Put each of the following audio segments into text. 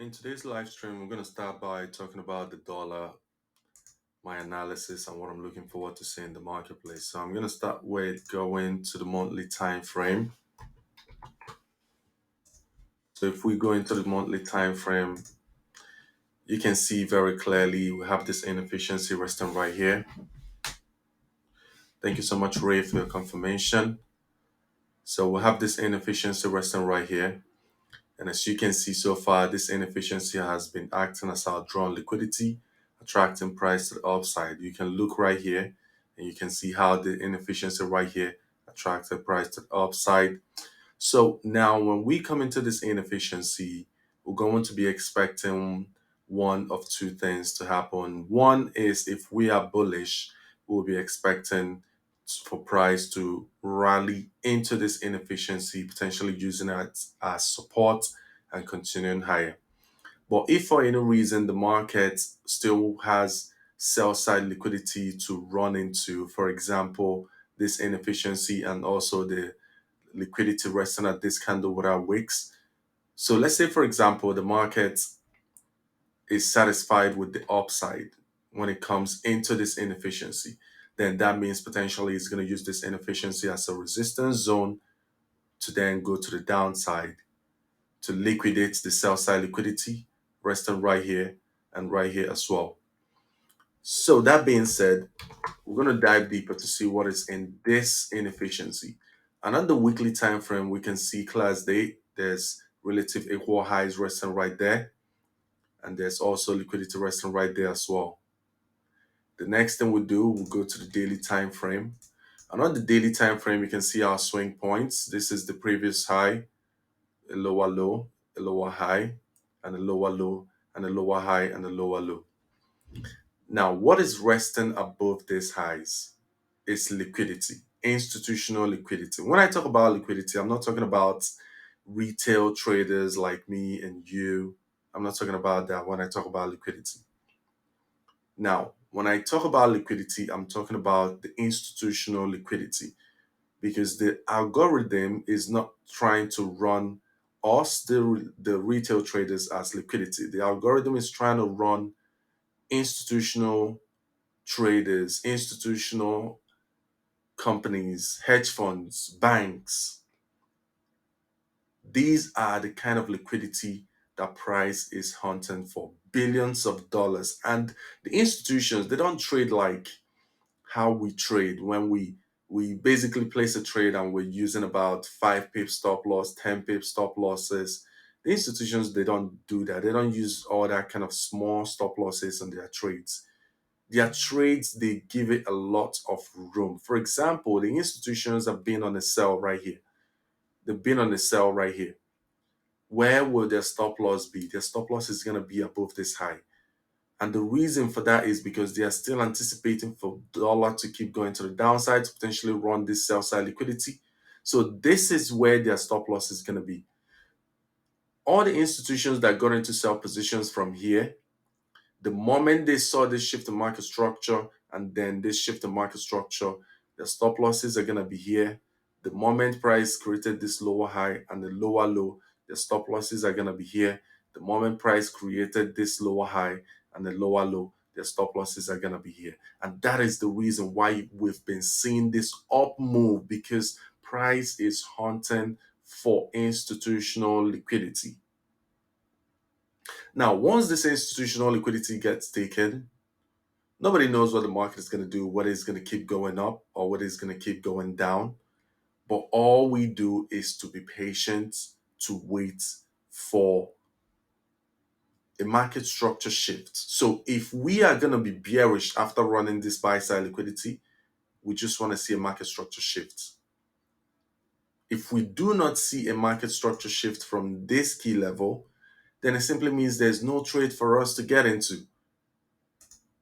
In today's live stream, we're going to start by talking about the dollar, my analysis, and what I'm looking forward to seeing in the marketplace. So I'm going to start with going to the monthly time frame. So if we go into the monthly time frame, you can see very clearly we have this inefficiency resting right here. Thank you so much, Ray, for your confirmation. So we have this inefficiency resting right here. And as you can see so far, this inefficiency has been acting as our drawn liquidity, attracting price to the upside. You can look right here and you can see how the inefficiency right here attracted price to the upside. So now when we come into this inefficiency, we're going to be expecting one of two things to happen. One is if we are bullish, we'll be expecting for price to rally into this inefficiency, potentially using it as support and continuing higher. But if for any reason the market still has sell side liquidity to run into, for example, this inefficiency and also the liquidity resting at this candle without wicks. So let's say, for example, the market is satisfied with the upside when it comes into this inefficiency, then that means potentially it's going to use this inefficiency as a resistance zone to then go to the downside to liquidate the sell side liquidity resting right here and right here as well. So that being said, we're going to dive deeper to see what is in this inefficiency. And on the weekly time frame, we can see clear as day, there's relative equal highs resting right there. And there's also liquidity resting right there as well. The next thing we'll do, we'll go to the daily time frame. And on the daily time frame, you can see our swing points. This is the previous high, a lower low, a lower high, and a lower low, and a lower high, and a lower low. Now, what is resting above these highs is liquidity, institutional liquidity. When I talk about liquidity, I'm not talking about retail traders like me and you. I'm not talking about that when I talk about liquidity. Now, when I talk about liquidity, I'm talking about the institutional liquidity because the algorithm is not trying to run us, the retail traders, as liquidity. The algorithm is trying to run institutional traders, institutional companies, hedge funds, banks. These are the kind of liquidity that price is hunting for, billions of dollars. And the institutions, they don't trade like how we trade when we basically place a trade and we're using about 5 pip stop loss, 10 pip stop losses. The institutions, they don't do that. They don't use all that kind of small stop losses on their trades. Their trades, they give it a lot of room. For example, the institutions have been on a sell right here. They've been on a sell right here. Where will their stop loss be? Their stop loss is going to be above this high. And the reason for that is because they are still anticipating for dollar to keep going to the downside to potentially run this sell side liquidity. So this is where their stop loss is going to be. All the institutions that got into sell positions from here, the moment they saw this shift in market structure and then this shift in market structure, their stop losses are going to be here. The moment price created this lower high and the lower low, the stop losses are going to be here. The moment price created this lower high and the lower low, the stop losses are going to be here. And that is the reason why we've been seeing this up move, because price is hunting for institutional liquidity. Now, once this institutional liquidity gets taken, nobody knows what the market is going to do, whether it's going to keep going up or whether it's going to keep going down. But all we do is to be patient, to wait for a market structure shift. So if we are going to be bearish after running this buy side liquidity, we just want to see a market structure shift. If we do not see a market structure shift from this key level, then it simply means there's no trade for us to get into.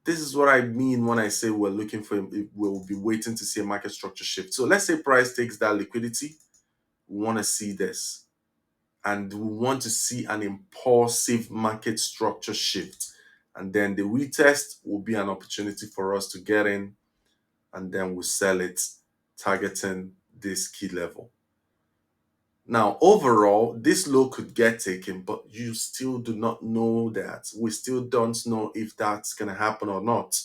This is what I mean when I say we're looking for, we'll be waiting to see a market structure shift. So let's say price takes that liquidity. We want to see this. And we want to see an impulsive market structure shift. And then the retest will be an opportunity for us to get in. And then we'll sell it, targeting this key level. Now, overall, this low could get taken, but you still do not know that. We still don't know if that's going to happen or not.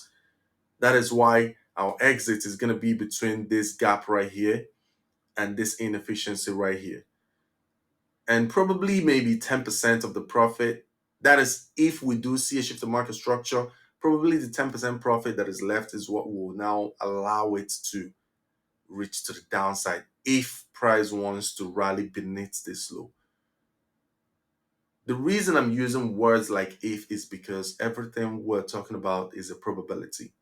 That is why our exit is going to be between this gap right here and this inefficiency right here. And probably maybe 10% of the profit. That is, if we do see a shift in market structure, probably the 10% profit that is left is what will now allow it to reach to the downside if price wants to rally beneath this low. The reason I'm using words like if is because everything we're talking about is a probability.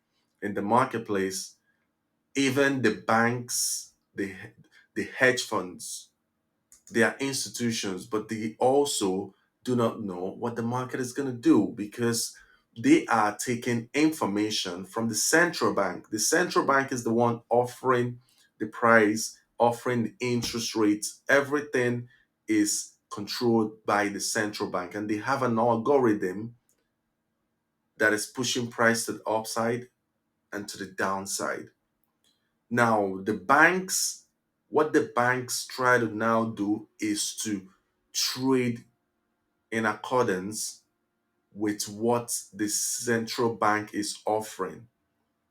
In the marketplace, even the banks, the hedge funds, they are institutions, but they also do not know what the market is going to do because they are taking information from the central bank. The central bank is the one offering the price, offering the interest rates. Everything is controlled by the central bank, and they have an algorithm that is pushing price to the upside and to the downside. Now, what the banks try to now do is to trade in accordance with what the central bank is offering.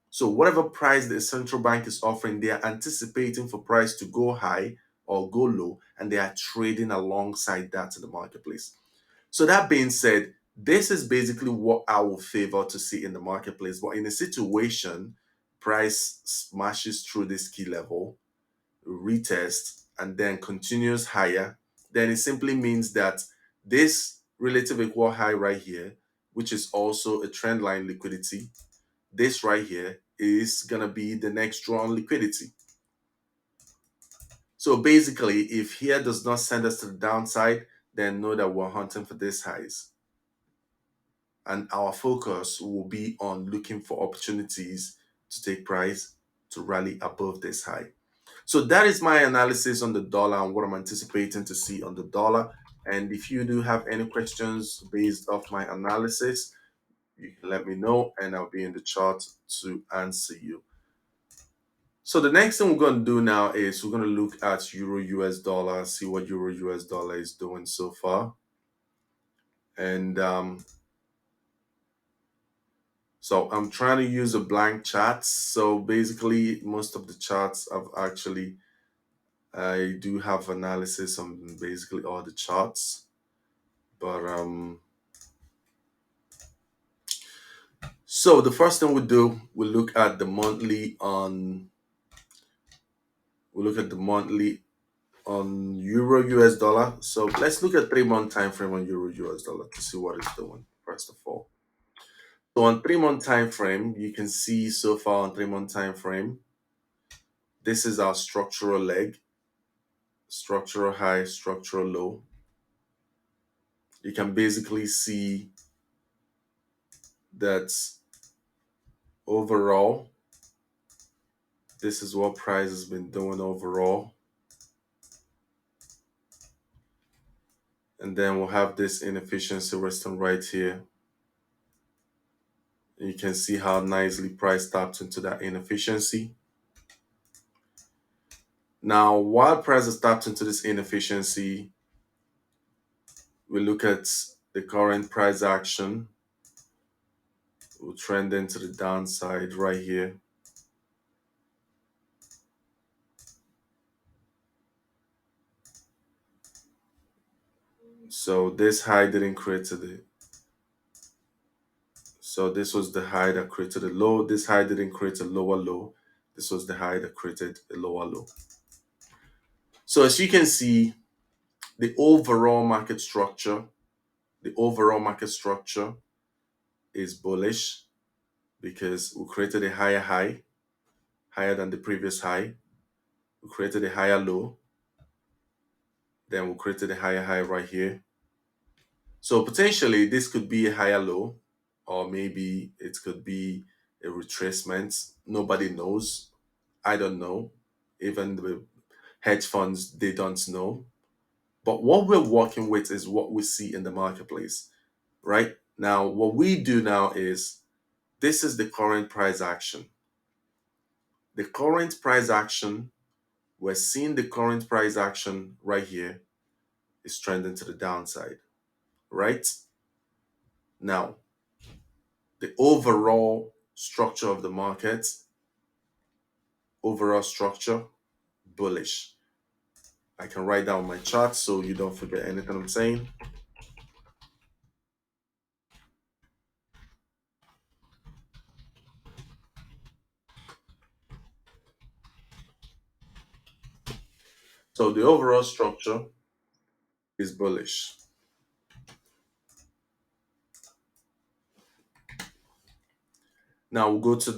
So, whatever price the central bank is offering, they are anticipating for price to go high or go low, and they are trading alongside that in the marketplace. So, that being said, this is basically what I would favor to see in the marketplace. But in a situation, price smashes through this key level, retest, and then continues higher, then it simply means that this relative equal high right here, which is also a trend line liquidity, this right here is going to be the next draw on liquidity. So basically, if here does not send us to the downside, then know that we're hunting for these highs. And our focus will be on looking for opportunities to take price to rally above this high. So that is my analysis on the dollar and what I'm anticipating to see on the dollar. And if you do have any questions based off my analysis, you can let me know and I'll be in the chat to answer you. So the next thing we're going to do now is we're going to look at Euro US dollar, see what Euro US dollar is doing so far. And so I'm trying to use a blank chart. So basically, most of the charts I do have analysis on basically all the charts. But so the first thing we do, we look at the monthly on Euro US dollar. So let's look at 3 month time frame on Euro US dollar to see what it's doing first of all. So on 3 month time frame, you can see so far on 3 month time frame, this is our structural leg, structural high, structural low. You can basically see that overall, this is what price has been doing overall. And then we'll have this inefficiency resting right here. You can see how nicely price tapped into that inefficiency. Now, while price has tapped into this inefficiency, we look at the current price action. We'll trend into the downside right here. So this high didn't create the so this was the high that created a low. This high didn't create a lower low. This was the high that created a lower low. So as you can see, the overall market structure, the overall market structure is bullish because we created a higher high, higher than the previous high. We created a higher low. Then we created a higher high right here. So potentially this could be a higher low, or maybe it could be a retracement. Nobody knows. I don't know. Even the hedge funds, they don't know. But what we're working with is what we see in the marketplace, right? Now, what we do now is this is the current price action. The current price action we're seeing the current price action right here is trending to the downside, right? Now, the overall structure, bullish. I can write down my chart so you don't forget anything I'm saying. So the overall structure is bullish. Now we'll go to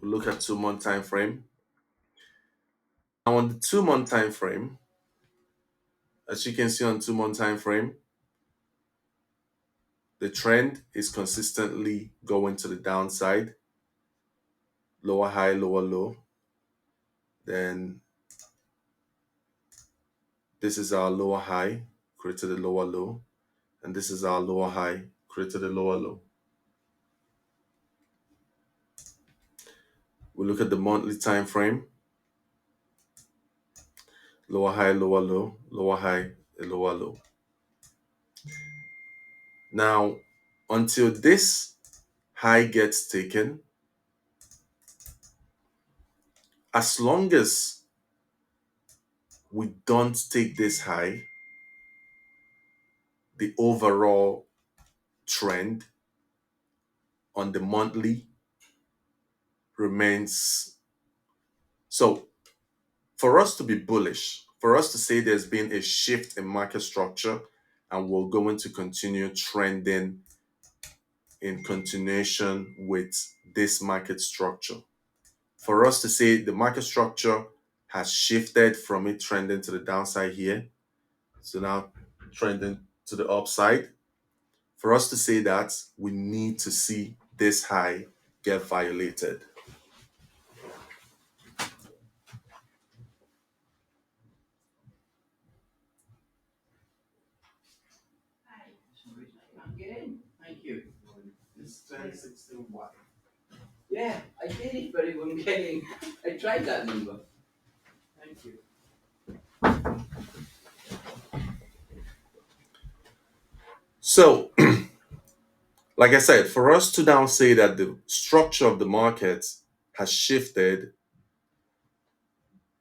we'll look at 2 month time frame. Now on the 2 month time frame, as you can see on 2 month time frame, the trend is consistently going to the downside, lower high, lower low. Then this is our lower high, created a lower low, and this is our lower high, created a lower low. We look at the monthly time frame, lower high, lower low, lower high, a lower low. Now, until this high gets taken, as long as we don't take this high, the overall trend on the monthly remains. So, for us to be bullish, for us to say there's been a shift in market structure and we're going to continue trending in continuation with this market structure, for us to say the market structure has shifted from it trending to the downside here, so now trending to the upside, for us to say that, we need to see this high get violated. Get in. Thank you. It's 1016Y. Yeah, I did it, but it wouldn't get in. I tried that number. Thank you. So, like I said, for us to now say that the structure of the market has shifted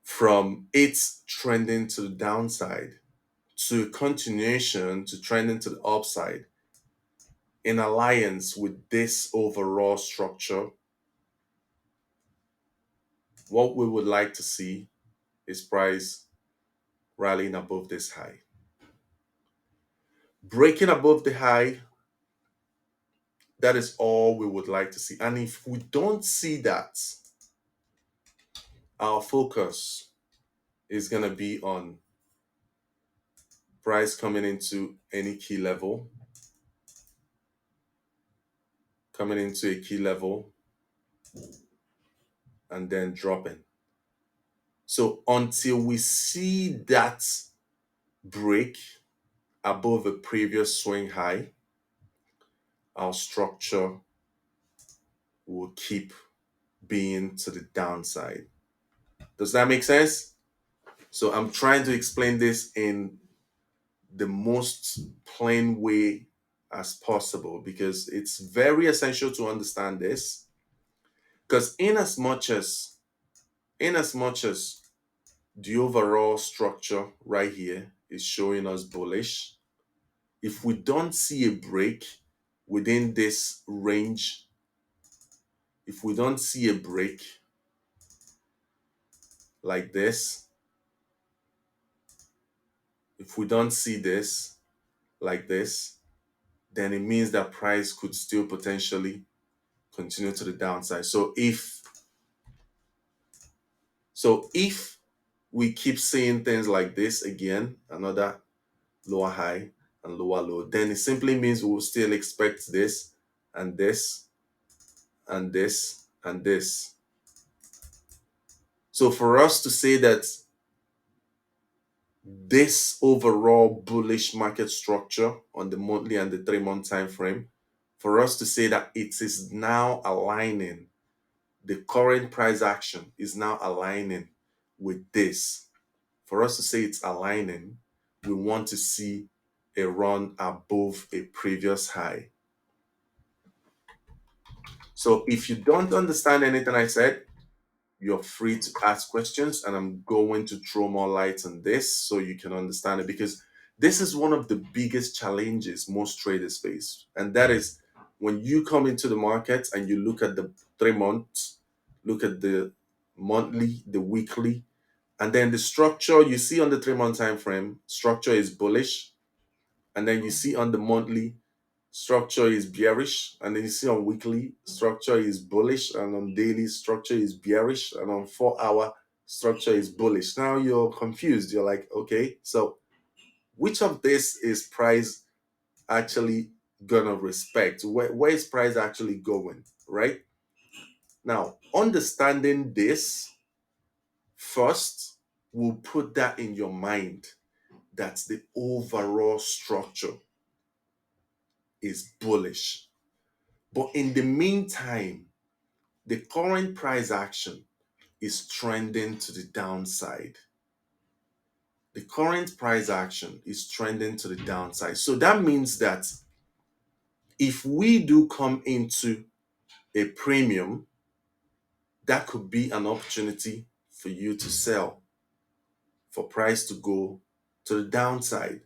from its trending to the downside to continuation to trending to the upside in alliance with this overall structure, what we would like to see is price rallying above this high. Breaking above the high, that is all we would like to see. And if we don't see that, our focus is going to be on price coming into any key level, coming into a key level, and then dropping. So until we see that break above a previous swing high, our structure will keep being to the downside. Does that make sense? So I'm trying to explain this in the most plain way as possible because it's very essential to understand this. Because in as much as the overall structure right here is showing us bullish, if we don't see a break within this range, if we don't see a break like this, if we don't see this like this, then it means that price could still potentially continue to the downside. So if we keep seeing things like this again, another lower high and lower low, then it simply means we'll still expect this and this and this and this. So for us to say that this overall bullish market structure on the monthly and the 3 month time frame, for us to say that it is now aligning, the current price action is now aligning with this. For us to say it's aligning, we want to see a run above a previous high. So if you don't understand anything I said, you're free to ask questions, and I'm going to throw more light on this so you can understand it, because this is one of the biggest challenges most traders face. And that is when you come into the market and you look at the 3 months, look at the monthly, the weekly, and then the structure you see on the 3 month time frame, structure is bullish. And then you see on the monthly, structure is bearish, and then you see on weekly, structure is bullish, and on daily, structure is bearish, and on 4 hour, structure is bullish. Now you're confused. You're like, okay, so which of this is price actually gonna respect? Where is price actually going, right? Now, understanding this first will put that in your mind that the overall structure is bullish. But in the meantime, the current price action is trending to the downside. The current price action is trending to the downside. So that means that if we do come into a premium, that could be an opportunity for you to sell, for price to go to the downside.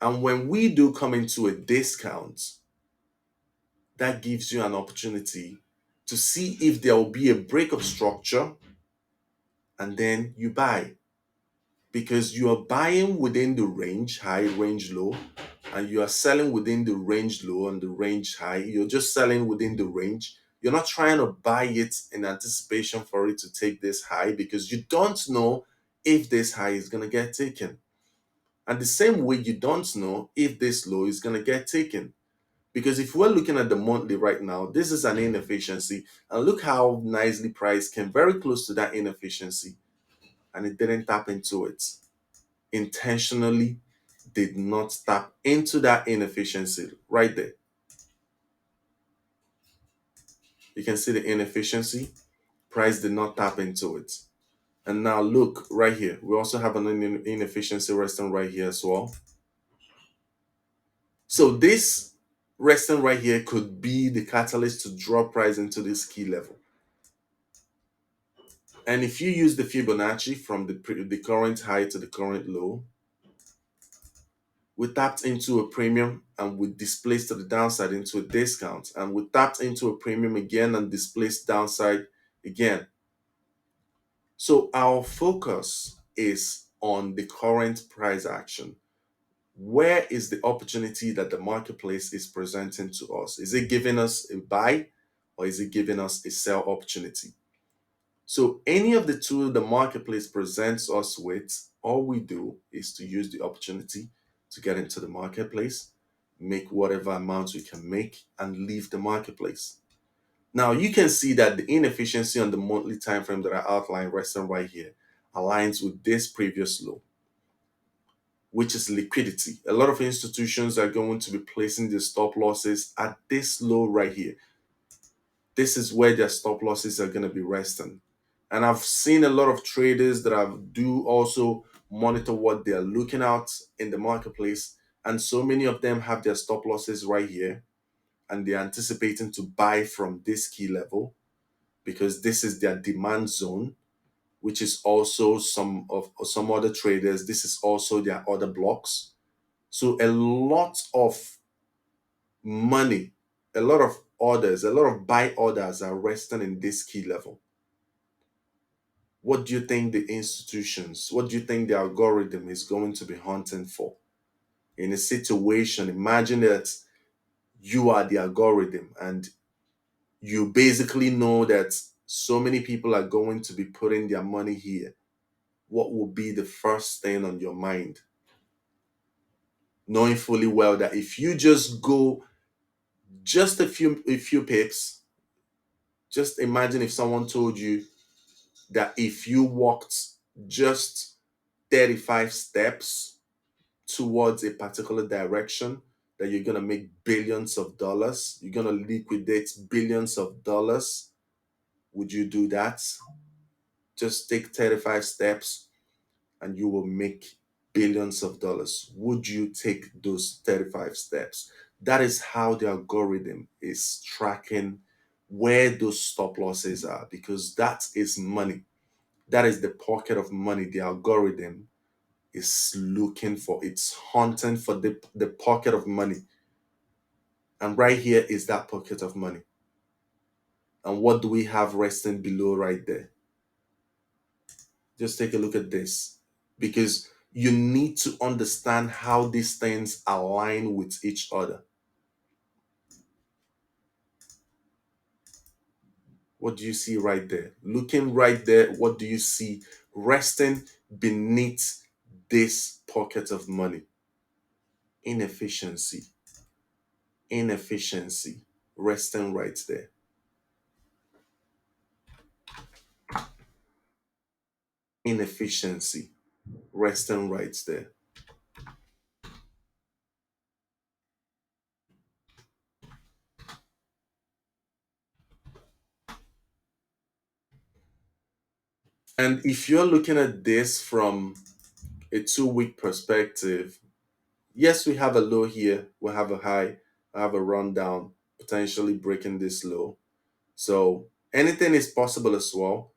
And when we do come into a discount, that gives you an opportunity to see if there will be a break of structure, and then you buy, because you are buying within the range high, range low, and you are selling within the range low and the range high. You're just selling within the range. You're not trying to buy it in anticipation for it to take this high, because you don't know if this high is going to get taken. And the same way, you don't know if this low is going to get taken. Because if we're looking at the monthly right now, this is an inefficiency. And look how nicely price came very close to that inefficiency, and it didn't tap into it. Intentionally did not tap into that inefficiency right there. You can see the inefficiency. Price did not tap into it. And now look right here. We also have an inefficiency resting right here as well. So this resting right here could be the catalyst to drop price into this key level. And if you use the Fibonacci from the current high to the current low, we tapped into a premium and we displaced to the downside into a discount. And we tapped into a premium again and displaced downside again. So our focus is on the current price action. Where is the opportunity that the marketplace is presenting to us? Is it giving us a buy, or is it giving us a sell opportunity? So any of the two the marketplace presents us with, all we do is to use the opportunity to get into the marketplace, make whatever amount we can make, and leave the marketplace. Now you can see that the inefficiency on the monthly time frame that I outlined resting right here aligns with this previous low, which is liquidity. A lot of institutions are going to be placing their stop losses at this low right here. This is where their stop losses are going to be resting. And I've seen a lot of traders that do also monitor what they're looking at in the marketplace. And so many of them have their stop losses right here. And they're anticipating to buy from this key level, because this is their demand zone, which is also some other traders. This is also their order blocks. So a lot of money, a lot of orders, a lot of buy orders are resting in this key level. What do you think the institutions, what do you think the algorithm is going to be hunting for? In a situation, imagine that you are the algorithm and you basically know that so many people are going to be putting their money here. What will be the first thing on your mind? Knowing fully well that if you just go just a few pips, just imagine if someone told you that if you walked just 35 steps towards a particular direction, that you're going to make billions of dollars, you're going to liquidate billions of dollars. Would you do that? Just take 35 steps and you will make billions of dollars. Would you take those 35 steps? That is how the algorithm is tracking where those stop losses are, because that is money. That is the pocket of money the algorithm is looking for. It's hunting for the pocket of money. And right here is that pocket of money. And what do we have resting below right there? Just take a look at this, because you need to understand how these things align with each other. What do you see right there? Looking right there, what do you see resting beneath this pocket of money? Inefficiency. Inefficiency resting right there. Inefficiency resting right there. And if you're looking at this from a 2 week perspective, yes, we have a low here, we have a high, I have a rundown, potentially breaking this low. So anything is possible as well.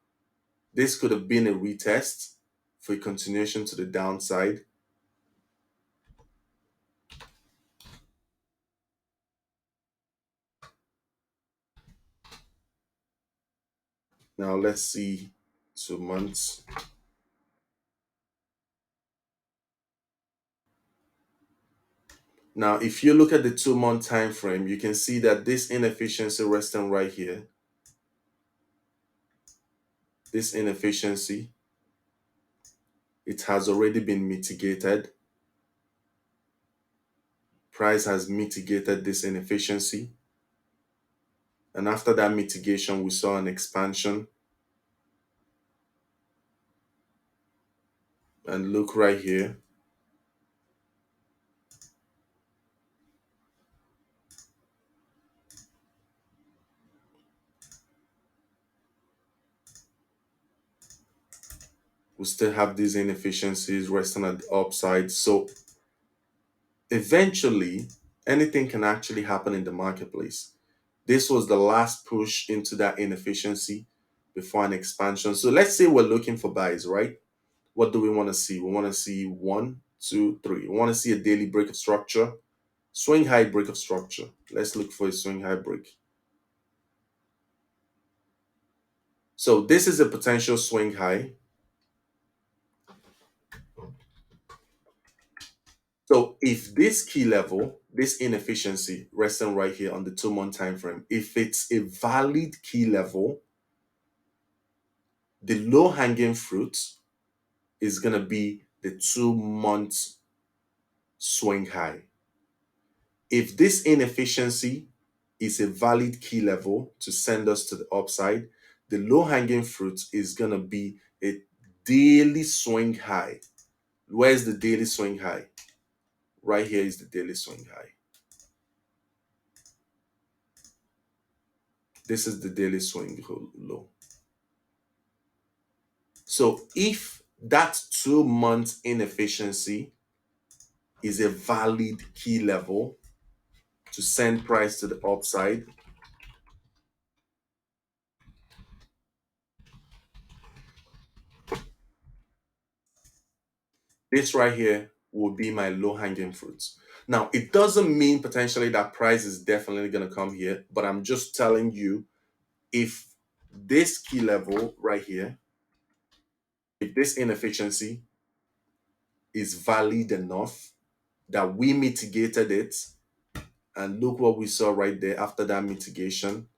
This could have been a retest for a continuation to the downside. Now let's see 2 months. Now, if you look at the 2 month time frame, you can see that this inefficiency resting right here, this inefficiency, it has already been mitigated. Price has mitigated this inefficiency. And after that mitigation, we saw an expansion. And look right here. We still have these inefficiencies resting at the upside. So eventually, anything can actually happen in the marketplace. This was the last push into that inefficiency before an expansion. So let's say we're looking for buys, right? What do we want to see? We want to see 1, 2, 3. We want to see a daily break of structure, swing high break of structure. Let's look for a swing high break. So this is a potential swing high. So if this key level, this inefficiency resting right here on the 2 month time frame, if it's a valid key level, the low hanging fruit is going to be the 2 month swing high. If this inefficiency is a valid key level to send us to the upside, the low hanging fruit is going to be a daily swing high. Where's the daily swing high? Right here is the daily swing high. This is the daily swing low. So if that 2 month inefficiency is a valid key level to send price to the upside, this right here will be my low hanging fruits. Now, it doesn't mean potentially that price is definitely going to come here, but I'm just telling you, if this key level right here, if this inefficiency is valid enough that we mitigated it, and look what we saw right there after that mitigation.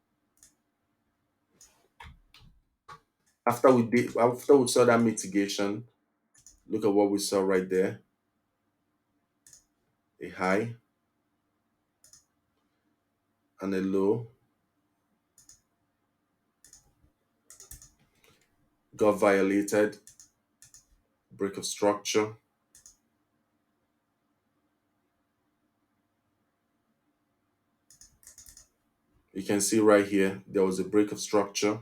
After we saw that mitigation, look at what we saw right there. A high and a low. Got violated. Break of structure. You can see right here, there was a break of structure.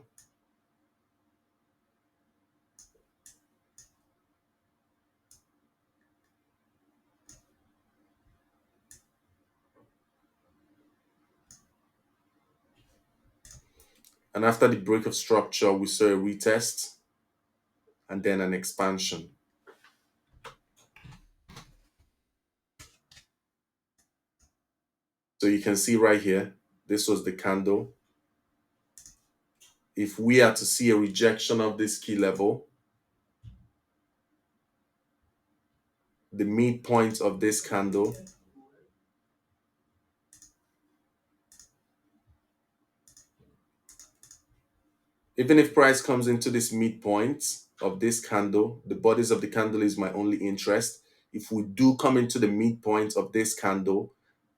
And after the break of structure, we saw a retest and then an expansion. So you can see right here, this was the candle. If we are to see a rejection of this key level, the midpoint of this candle, even if price comes into this midpoint of this candle, the bodies of the candle is my only interest. If we do come into the midpoint of this candle,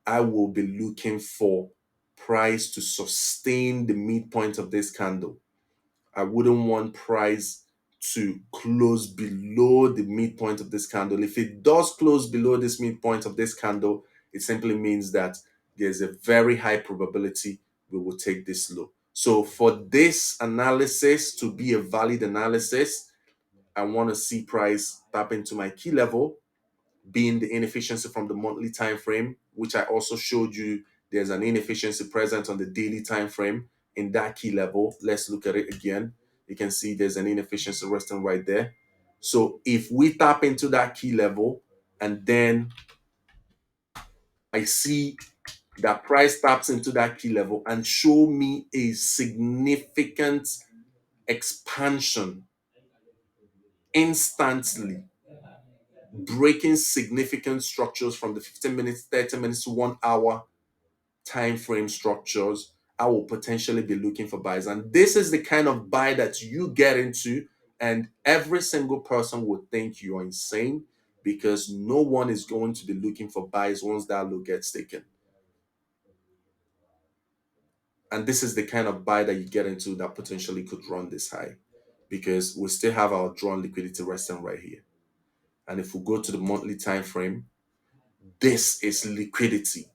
I will be looking for price to sustain the midpoint of this candle. I wouldn't want price to close below the midpoint of this candle. If it does close below this midpoint of this candle, it simply means that there's a very high probability we will take this low. So for this analysis to be a valid analysis, I want to see price tap into my key level, being the inefficiency from the monthly time frame, which I also showed you there's an inefficiency present on the daily time frame in that key level. Let's look at it again. You can see there's an inefficiency resting right there. So if we tap into that key level and then I see that price taps into that key level and show me a significant expansion instantly, breaking significant structures from the 15 minutes, 30 minutes to 1 hour time frame structures, I will potentially be looking for buys. And this is the kind of buy that you get into, and every single person would think you're insane because no one is going to be looking for buys once that low gets taken. And this is the kind of buy that you get into that potentially could run this high because we still have our drawn liquidity resting right here. And if we go to the monthly time frame, this is liquidity.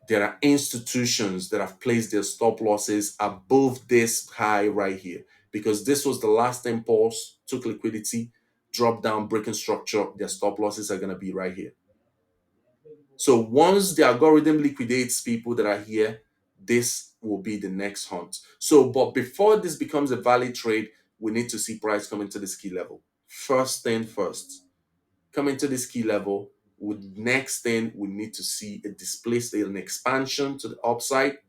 There are institutions that have placed their stop losses above this high right here because this was the last impulse, took liquidity, dropped down, breaking structure. Their stop losses are going to be right here. So once the algorithm liquidates people that are here, this will be the next hunt. So, but before this becomes a valid trade, we need to see price come into this key level. First thing first, come into this key level. With next thing, we need to see a displaced, an expansion to the upside.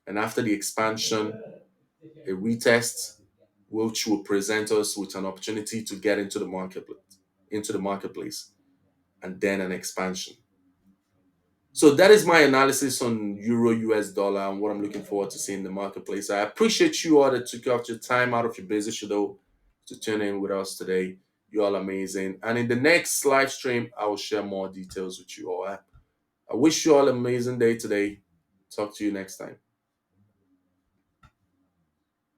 And after the expansion, a retest, which will present us with an opportunity to get into the marketplace, and then an expansion. So that is my analysis on Euro US dollar and what I'm looking forward to seeing in the marketplace. I appreciate you all that took out your time out of your busy schedule to tune in with us today. You all amazing. And in the next live stream, I will share more details with you all. I wish you all an amazing day today. Talk to you next time.